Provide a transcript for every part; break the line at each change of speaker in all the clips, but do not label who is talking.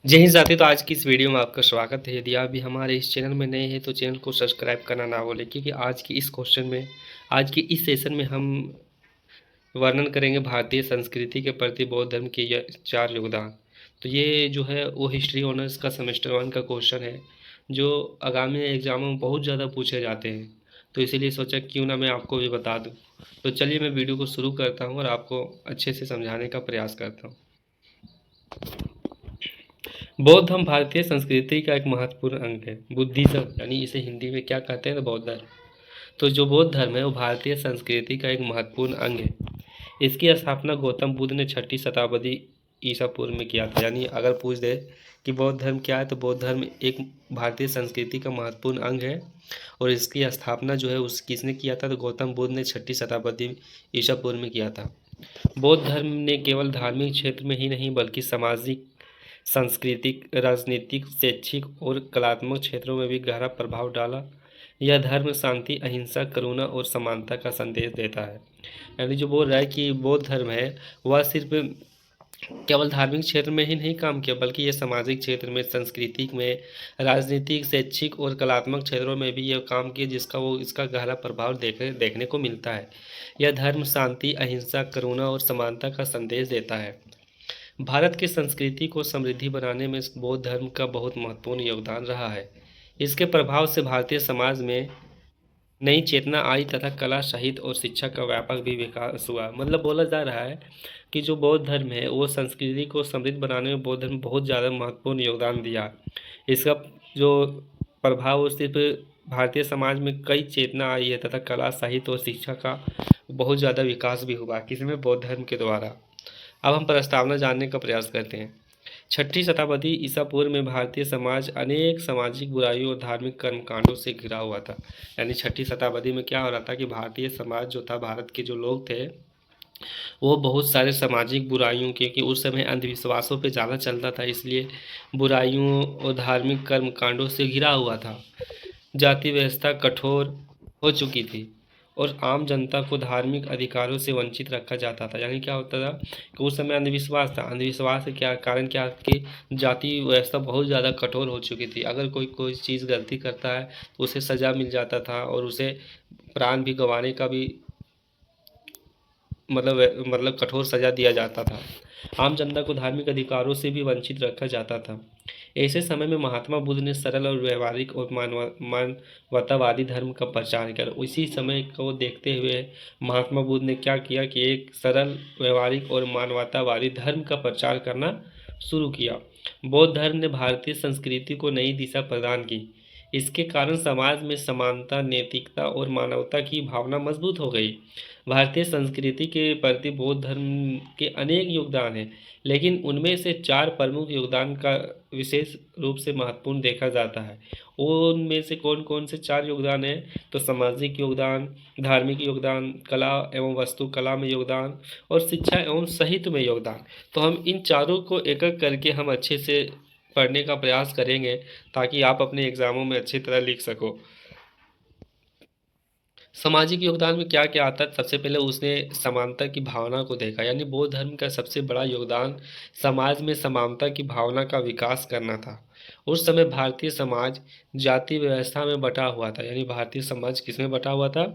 जय हिंद साथी। तो आज की इस वीडियो में आपका स्वागत है। यदि आप भी हमारे इस चैनल में नए हैं तो चैनल को सब्सक्राइब करना ना भूलें, क्योंकि आज के इस सेशन में हम वर्णन करेंगे भारतीय संस्कृति के प्रति बौद्ध धर्म के ये 4 योगदान। तो ये जो है वो हिस्ट्री ऑनर्स का सेमेस्टर 1 का क्वेश्चन है, जो आगामी एग्जामों में बहुत ज़्यादा पूछे जाते हैं। तो इसीलिए सोचा क्यों ना मैं आपको भी बता दूँ। तो चलिए मैं वीडियो को शुरू करता हूँ और आपको अच्छे से समझाने का प्रयास करता हूँ। बौद्ध धर्म भारतीय संस्कृति का एक महत्वपूर्ण अंग है। बुद्धिज्म यानी इसे हिंदी में क्या कहते हैं, तो बौद्ध धर्म। तो जो बौद्ध धर्म है वो भारतीय संस्कृति का एक महत्वपूर्ण अंग है। इसकी स्थापना गौतम बुद्ध ने 6ठी शताब्दी ईसा पूर्व में किया था। यानी अगर पूछ दे कि बौद्ध धर्म क्या है, तो बौद्ध धर्म एक भारतीय संस्कृति का महत्वपूर्ण अंग है। और इसकी स्थापना जो है उस किसने किया था, तो गौतम बुद्ध ने 6ठी शताब्दी ईसा पूर्व में किया था। बौद्ध धर्म ने केवल धार्मिक क्षेत्र में ही नहीं बल्कि सामाजिक, सांस्कृतिक, राजनीतिक, शैक्षिक और कलात्मक क्षेत्रों में भी गहरा प्रभाव डाला। यह धर्म शांति, अहिंसा, करुणा और समानता का संदेश देता है। यानी जो बोल रहा है कि बौद्ध धर्म है वह सिर्फ केवल धार्मिक क्षेत्र में ही नहीं काम किया, बल्कि ये सामाजिक क्षेत्र में, सांस्कृतिक में, राजनीतिक, शैक्षिक और कलात्मक क्षेत्रों में भी यह काम किया, इसका गहरा प्रभाव देखने को मिलता है। यह धर्म शांति, अहिंसा, करुणा और समानता का संदेश देता है। भारत की संस्कृति को समृद्धि बनाने में बौद्ध धर्म का बहुत महत्वपूर्ण योगदान रहा है। इसके प्रभाव से भारतीय समाज में नई चेतना आई तथा कला, साहित्य और शिक्षा का व्यापक भी विकास हुआ। मतलब बोला जा रहा है कि जो बौद्ध धर्म है वो संस्कृति को समृद्ध बनाने में बौद्ध धर्म बहुत ज़्यादा महत्वपूर्ण योगदान दिया। इसका जो प्रभाव सिर्फ भारतीय समाज में कई चेतना आई है तथा कला, साहित्य और शिक्षा का बहुत ज़्यादा विकास भी हुआ, किसमें, बौद्ध धर्म के द्वारा। अब हम प्रस्तावना जानने का प्रयास करते हैं। 6ठी शताब्दी ईसा पूर्व में भारतीय समाज अनेक सामाजिक बुराइयों और धार्मिक कर्मकांडों से घिरा हुआ था। यानी 6ठी शताब्दी में क्या हो रहा था कि भारतीय समाज जो था, भारत के जो लोग थे, वो बहुत सारे सामाजिक बुराइयों के, कि उस समय अंधविश्वासों पे ज़्यादा चलता था, इसलिए बुराइयों और धार्मिक कर्मकांडों से घिरा हुआ था। जाति व्यवस्था कठोर हो चुकी थी और आम जनता को धार्मिक अधिकारों से वंचित रखा जाता था। यानी क्या होता था कि उस समय अंधविश्वास था। अंधविश्वास के क्या कारण, क्या कि जाति व्यवस्था बहुत ज़्यादा कठोर हो चुकी थी। अगर कोई कोई चीज़ गलती करता है तो उसे सज़ा मिल जाता था और उसे प्राण भी गंवाने का भी मतलब कठोर सज़ा दिया जाता था। आम जनता को धार्मिक अधिकारों से भी वंचित रखा जाता था। ऐसे समय में महात्मा बुद्ध ने सरल और व्यवहारिक और मानवतावादी धर्म का प्रचार किया। उसी समय को देखते हुए महात्मा बुद्ध ने क्या किया कि एक सरल, व्यवहारिक और मानवतावादी धर्म का प्रचार करना शुरू किया। बौद्ध धर्म ने भारतीय संस्कृति को नई दिशा प्रदान की। इसके कारण समाज में समानता, नैतिकता और मानवता की भावना मजबूत हो गई। भारतीय संस्कृति के प्रति बौद्ध धर्म के अनेक योगदान हैं, लेकिन उनमें से 4 प्रमुख योगदान का विशेष रूप से महत्वपूर्ण देखा जाता है। उनमें से कौन कौन से 4 योगदान हैं, तो सामाजिक योगदान, धार्मिक योगदान, कला एवं वास्तुकला में योगदान और शिक्षा एवं साहित्य में योगदान। तो हम इन चारों को एक एक करके हम अच्छे से पढ़ने का प्रयास करेंगे, ताकि आप अपने एग्जामों में अच्छी तरह लिख सको। सामाजिक योगदान में क्या क्या आता है, सबसे पहले उसने समानता की भावना को देखा। यानी बौद्ध धर्म का सबसे बड़ा योगदान समाज में समानता की भावना का विकास करना था। उस समय भारतीय समाज जाति व्यवस्था में बटा हुआ था। यानी भारतीय समाज किसमें बटा हुआ था,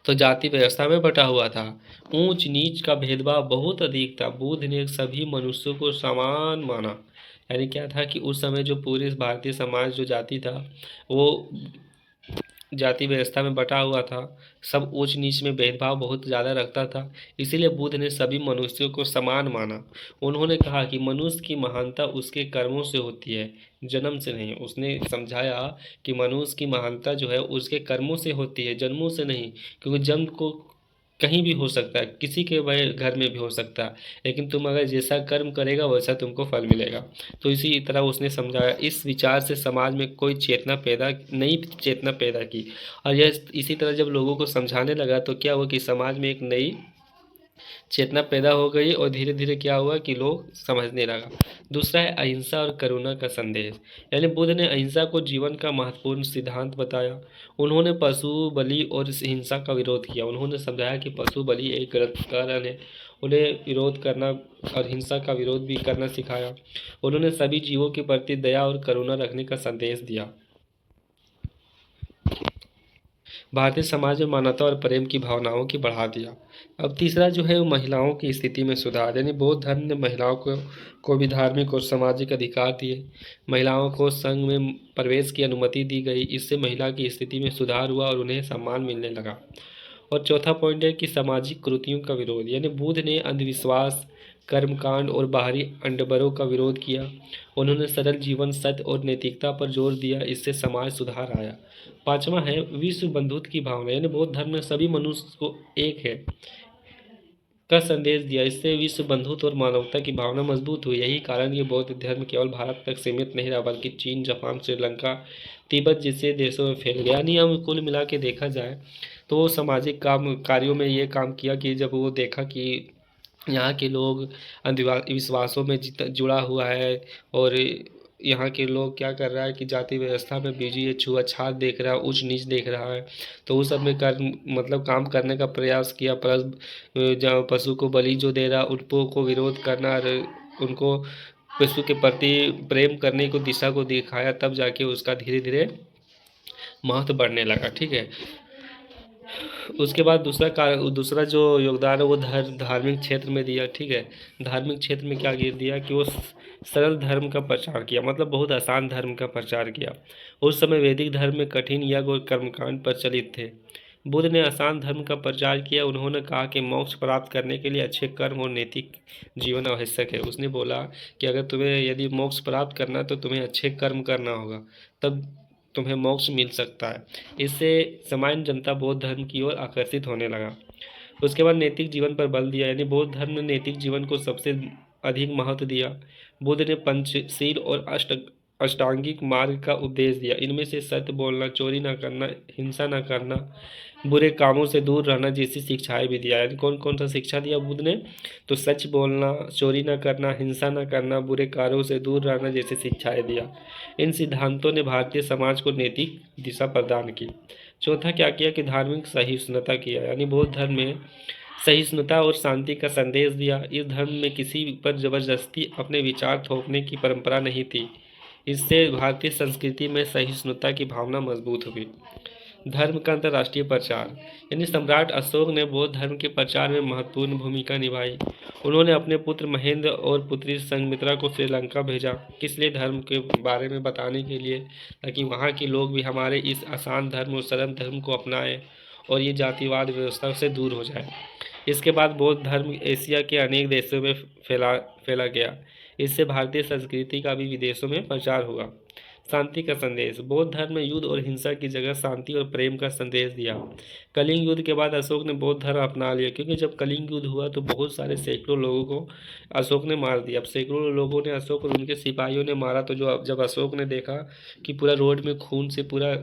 तो जाति व्यवस्था में बटा हुआ था। ऊंच नीच का भेदभाव बहुत अधिक था। बुद्ध ने सभी मनुष्यों को समान माना। यानी क्या था कि उस समय जो पूरे भारतीय समाज जो जाति था, वो जाति व्यवस्था में बटा हुआ था। सब ऊंच नीच में भेदभाव बहुत ज़्यादा रखता था। इसीलिए बुद्ध ने सभी मनुष्यों को समान माना। उन्होंने कहा कि मनुष्य की महानता उसके कर्मों से होती है, जन्म से नहीं। उसने समझाया कि मनुष्य की महानता जो है उसके कर्मों से होती है, जन्मों से नहीं। क्योंकि जन्म को कहीं भी हो सकता है, किसी के भाई घर में भी हो सकता है, लेकिन तुम अगर जैसा कर्म करेगा वैसा तुमको फल मिलेगा। तो इसी तरह उसने समझाया। इस विचार से समाज में कोई नई चेतना पैदा की। और यह इसी तरह जब लोगों को समझाने लगा तो क्या हुआ कि समाज में एक नई चेतना पैदा हो गई और धीरे धीरे क्या हुआ कि लोग समझने लगा। दूसरा है अहिंसा और करुणा का संदेश। यानी बुद्ध ने अहिंसा को जीवन का महत्वपूर्ण सिद्धांत बताया। उन्होंने पशु बलि और हिंसा का विरोध किया। उन्होंने समझाया कि पशु बलि एक गलत कारण है उन्हें विरोध करना और हिंसा का विरोध भी करना सिखाया। उन्होंने सभी जीवों के प्रति दया और करुणा रखने का संदेश दिया। भारतीय समाज में मानवता और प्रेम की भावनाओं की बढ़ा दिया। अब तीसरा जो है वो महिलाओं की स्थिति में सुधार, यानी बौद्ध धर्म ने महिलाओं को भी धार्मिक और सामाजिक अधिकार दिए। महिलाओं को संघ में प्रवेश की अनुमति दी गई। इससे महिला की स्थिति में सुधार हुआ और उन्हें सम्मान मिलने लगा। और चौथा पॉइंट है कि सामाजिक कुरीतियों का विरोध, यानी बुद्ध ने अंधविश्वास, कर्मकांड और बाहरी अंडबरों का विरोध किया। उन्होंने सरल जीवन, सत्य और नैतिकता पर जोर दिया। इससे समाज सुधार आया। पांचवा है विश्व बंधुत्व की भावना, यानी बौद्ध धर्म ने सभी मनुष्य को एक है का संदेश दिया। इससे विश्व बंधुत्व और मानवता की भावना मजबूत हुई। यही कारण ये बौद्ध धर्म केवल भारत तक सीमित नहीं रहा, बल्कि चीन, जापान, श्रीलंका, तिब्बत जैसे देशों में फैल गया। यानी हम कुल मिला के देखा जाए तो वो सामाजिक कार्यों में ये काम किया कि जब वो देखा कि यहाँ के लोग अंधविश्वासों में जुड़ा हुआ है और यहाँ के लोग क्या कर रहा है कि जाति व्यवस्था में बिजी है, छुआछूत देख रहा है, ऊंच नीच देख रहा है, तो उस सब में काम करने का प्रयास किया। प्लस पशु को बलि जो दे रहा उनको को विरोध करना और उनको पशु के प्रति प्रेम करने को दिशा को दिखाया। तब जाके उसका धीरे धीरे महत्व बढ़ने लगा। ठीक है। उसके बाद दूसरा जो योगदान है वो धार्मिक क्षेत्र में दिया। ठीक है। धार्मिक क्षेत्र में क्या गिर दिया कि वो सरल धर्म का प्रचार किया, मतलब बहुत आसान धर्म का प्रचार किया। उस समय वैदिक धर्म में कठिन यज्ञ और कर्मकांड प्रचलित थे। बुद्ध ने आसान धर्म का प्रचार किया। उन्होंने कहा कि मोक्ष प्राप्त करने के लिए अच्छे कर्म और नैतिक जीवन आवश्यक है। उसने बोला कि अगर तुम्हें यदि मोक्ष प्राप्त करना है तो तुम्हें अच्छे कर्म करना होगा, तब तुम्हें मोक्ष मिल सकता है। इससे सामान्य जनता बौद्ध धर्म की ओर आकर्षित होने लगा। उसके बाद नैतिक जीवन पर बल दिया, यानी बौद्ध धर्म ने नैतिक जीवन को सबसे अधिक महत्व दिया। बुद्ध ने पंचशील और अष्टांगिक मार्ग का उपदेश दिया। इनमें से सत्य बोलना, चोरी न करना, हिंसा न करना, बुरे कामों से दूर रहना जैसी शिक्षाएं भी दिया। यानी कौन कौन सा शिक्षा दिया बुद्ध ने? तो सच बोलना, चोरी न करना, हिंसा न करना, बुरे कार्यों से दूर रहना जैसी शिक्षाएं दिया। इन सिद्धांतों ने भारतीय समाज को नैतिक दिशा प्रदान की। चौथा क्या किया कि धार्मिक सहिष्णुता किया, यानी बौद्ध धर्म में सहिष्णुता और शांति का संदेश दिया। इस धर्म में किसी पर जबरदस्ती अपने विचार थोपने की परंपरा नहीं थी। इससे भारतीय संस्कृति में सहिष्णुता की भावना मजबूत हुई। धर्म का अंतर्राष्ट्रीय प्रचार, यानी सम्राट अशोक ने बौद्ध धर्म के प्रचार में महत्वपूर्ण भूमिका निभाई। उन्होंने अपने पुत्र महेंद्र और पुत्री संघमित्रा को श्रीलंका भेजा, किस लिए? धर्म के बारे में बताने के लिए, ताकि वहाँ के लोग भी हमारे इस आसान धर्म और सरल धर्म को अपनाएं और ये जातिवाद व्यवस्था से दूर हो जाए। इसके बाद बौद्ध धर्म एशिया के अनेक देशों में फैला गया। इससे भारतीय संस्कृति का भी विदेशों में प्रचार हुआ। शांति का संदेश, बौद्ध धर्म में युद्ध और हिंसा की जगह शांति और प्रेम का संदेश दिया। कलिंग युद्ध के बाद अशोक ने बौद्ध धर्म अपना लिया, क्योंकि जब कलिंग युद्ध हुआ तो बहुत सारे सैकड़ों लोगों को अशोक ने मार दिया। अब सैकड़ों लोगों ने अशोक और उनके सिपाहियों ने मारा, तो जब अशोक ने देखा कि पूरा रोड में खून से पूरा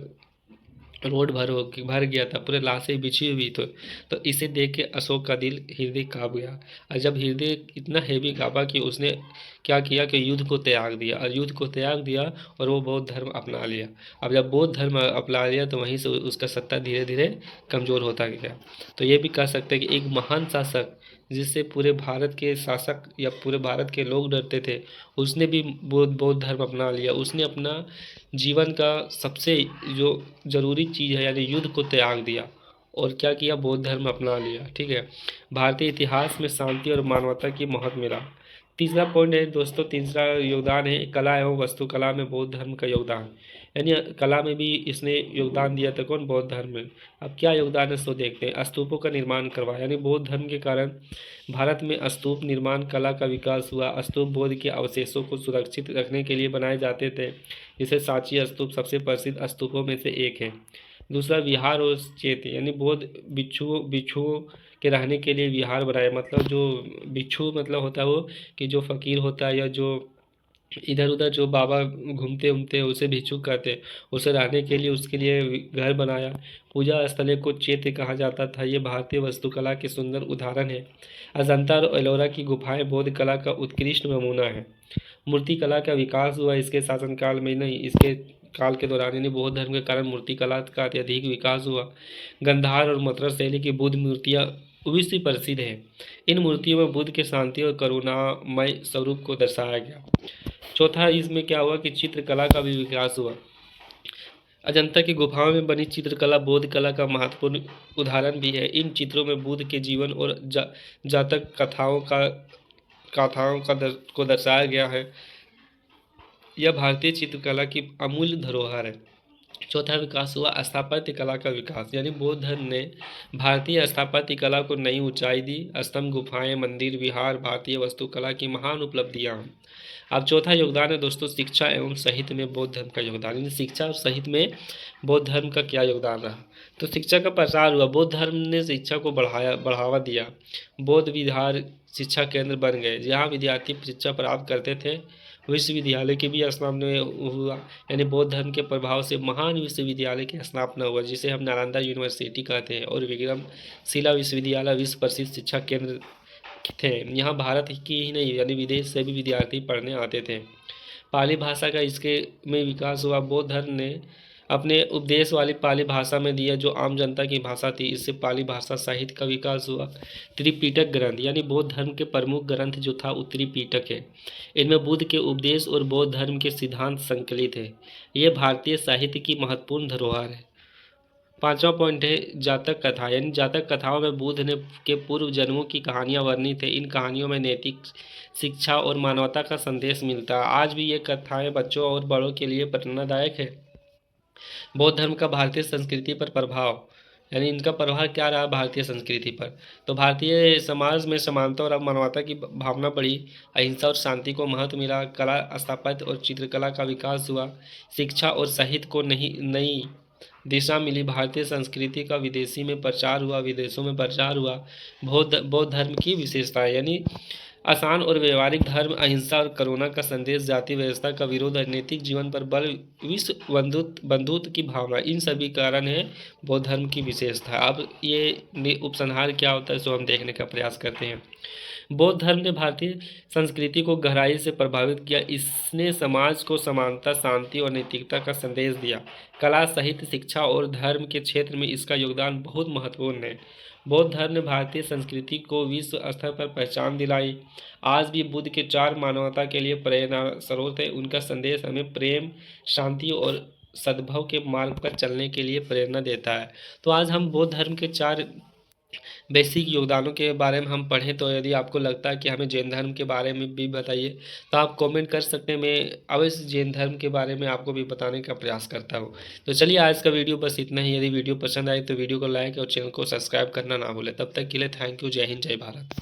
रोड भर गया था, पूरे लाशें बिछी हुई तो इसे देख के अशोक का हृदय कांप गया। और जब हृदय इतना हैवी कांपा कि उसने क्या किया कि युद्ध को त्याग दिया और वो बौद्ध धर्म अपना लिया। अब जब बौद्ध धर्म अपना लिया तो वहीं से उसका सत्ता धीरे धीरे कमज़ोर होता गया। तो ये भी कह सकते हैं कि एक महान शासक जिससे पूरे भारत के शासक या पूरे भारत के लोग डरते थे, उसने भी बौद्ध धर्म अपना लिया। उसने अपना जीवन का सबसे जो जरूरी चीज़ है यानी युद्ध को त्याग दिया और क्या किया? बौद्ध धर्म अपना लिया। ठीक है। भारतीय इतिहास में शांति और मानवता की महत्व मिला। तीसरा पॉइंट है दोस्तों, तीसरा योगदान है कला एवं वास्तुकला में बौद्ध धर्म का योगदान, यानी कला में भी इसने योगदान दिया था। कौन? बौद्ध धर्म में। अब क्या योगदान है सो देखते हैं। स्तूपों का निर्माण करवाया, यानी बौद्ध धर्म के कारण भारत में स्तूप निर्माण कला का विकास हुआ। स्तूप बौद्ध के अवशेषों को सुरक्षित रखने के लिए बनाए जाते थे। जैसे सांची स्तूप सबसे प्रसिद्ध स्तूपों में से एक है। दूसरा विहार और चेत्य, यानी बौद्ध भिक्षुओं के रहने के लिए विहार बनाए। मतलब जो भिक्षु मतलब होता है वो कि जो फकीर होता है या जो इधर उधर जो बाबा घूमते घूमते उसे भिक्षुक कहते हैं, उसे रहने के लिए उसके लिए घर बनाया। पूजा स्थलों को चैत्य कहा जाता था। ये भारतीय वास्तुकला के सुंदर उदाहरण है। अजंता और एलोरा की गुफाएं बौद्ध कला का उत्कृष्ट नमूना है। मूर्ति कला का विकास हुआ इसके शासनकाल में नहीं, इसके काल के दौरान, यानी बौद्ध धर्म के कारण मूर्ति कला का अत्यधिक विकास हुआ। गंधार और मद्रास शैली की बुद्ध मूर्तियाँ विश्व प्रसिद्ध है। इन मूर्तियों में बुद्ध के शांति और करुणामय स्वरूप को दर्शाया गया। चौथा, इसमें क्या हुआ कि चित्रकला का भी विकास हुआ। अजंता की गुफाओं में बनी चित्रकला बौद्ध कला का महत्वपूर्ण उदाहरण भी है। इन चित्रों में बुद्ध के जीवन और जातक कथाओं को दर्शाया गया है। यह भारतीय चित्रकला की अमूल्य धरोहर है। चौथा विकास हुआ स्थापत्य कला का विकास, यानी बौद्ध धर्म ने भारतीय स्थापत्य कला को नई ऊंचाई दी। स्तंभ, गुफाएं, मंदिर, विहार भारतीय वास्तुकला की महान उपलब्धियां हैं। अब चौथा योगदान है दोस्तों शिक्षा एवं साहित्य में बौद्ध धर्म का योगदान। यानी शिक्षा और साहित्य में बौद्ध धर्म का क्या योगदान रहा। तो शिक्षा का प्रसार हुआ। बौद्ध धर्म ने शिक्षा को बढ़ावा दिया। बौद्ध विहार शिक्षा केंद्र बन गए, जहाँ विद्यार्थी शिक्षा प्राप्त करते थे। विश्वविद्यालय के भी स्थापना हुआ, यानी बौद्ध धर्म के प्रभाव से महान विश्वविद्यालय की स्थापना हुआ, जिसे हम नालंदा यूनिवर्सिटी कहते हैं। और विक्रमशिला विश्वविद्यालय विश्व प्रसिद्ध शिक्षा केंद्र थे। यहाँ भारत की ही नहीं, यानी विदेश से भी विद्यार्थी पढ़ने आते थे। पाली भाषा का इसके में विकास हुआ। बौद्ध धर्म ने अपने उपदेश वाली पाली भाषा में दिया, जो आम जनता की भाषा थी। इससे पाली भाषा साहित्य का विकास हुआ। त्रिपिटक ग्रंथ, यानी बौद्ध धर्म के प्रमुख ग्रंथ जो था वो त्रिपिटक है। इनमें बुद्ध के उपदेश और बौद्ध धर्म के सिद्धांत संकलित है। ये भारतीय साहित्य की महत्वपूर्ण धरोहर है। पांचवा पॉइंट है जातक कथा, यानी जातक कथाओं में बुद्ध ने के पूर्व जन्मों की कहानियां वर्णित है। इन कहानियों में नैतिक शिक्षा और मानवता का संदेश मिलता है। आज भी ये कथाएं बच्चों और बड़ों के लिए प्रेरणादायक है। बौद्ध धर्म का भारतीय संस्कृति पर प्रभाव, यानी इनका प्रभाव क्या रहा भारतीय संस्कृति पर। तो भारतीय समाज में समानता और मानवता की भावना बढ़ी। अहिंसा और शांति को महत्व मिला। कला, स्थापत्य और चित्रकला का विकास हुआ। शिक्षा और साहित्य को नई दिशा मिली। भारतीय संस्कृति का विदेशों में प्रचार हुआ। बौद्ध धर्म की विशेषताएं, यानी आसान और व्यवहारिक धर्म, अहिंसा और करुणा का संदेश, जाति व्यवस्था का विरोध, नैतिक जीवन पर बल, विश्व बंधुत्व की भावना, इन सभी कारण है बौद्ध धर्म की विशेषता। अब ये उपसंहार क्या होता है सो हम देखने का प्रयास करते हैं। बौद्ध धर्म ने भारतीय संस्कृति को गहराई से प्रभावित किया। इसने समाज को समानता, शांति और नैतिकता का संदेश दिया। कला, साहित्य, शिक्षा और धर्म के क्षेत्र में इसका योगदान बहुत महत्वपूर्ण है। बौद्ध धर्म ने भारतीय संस्कृति को विश्व स्तर पर पहचान दिलाई। आज भी बुद्ध के चार मानवता के लिए प्रेरणा स्रोत है। उनका संदेश हमें प्रेम, शांति और सद्भाव के मार्ग पर चलने के लिए प्रेरणा देता है। तो आज हम बौद्ध धर्म के चार बेसिक योगदानों के बारे में हम पढ़ें। तो यदि आपको लगता है कि हमें जैन धर्म के बारे में भी बताइए तो आप कमेंट कर सकते हैं। मैं अवश्य जैन धर्म के बारे में आपको भी बताने का प्रयास करता हूँ। तो चलिए आज का वीडियो बस इतना ही। यदि वीडियो पसंद आए तो वीडियो को लाइक और चैनल को सब्सक्राइब करना ना भूलें। तब तक के लिए थैंक यू। जय हिंद, जय भारत।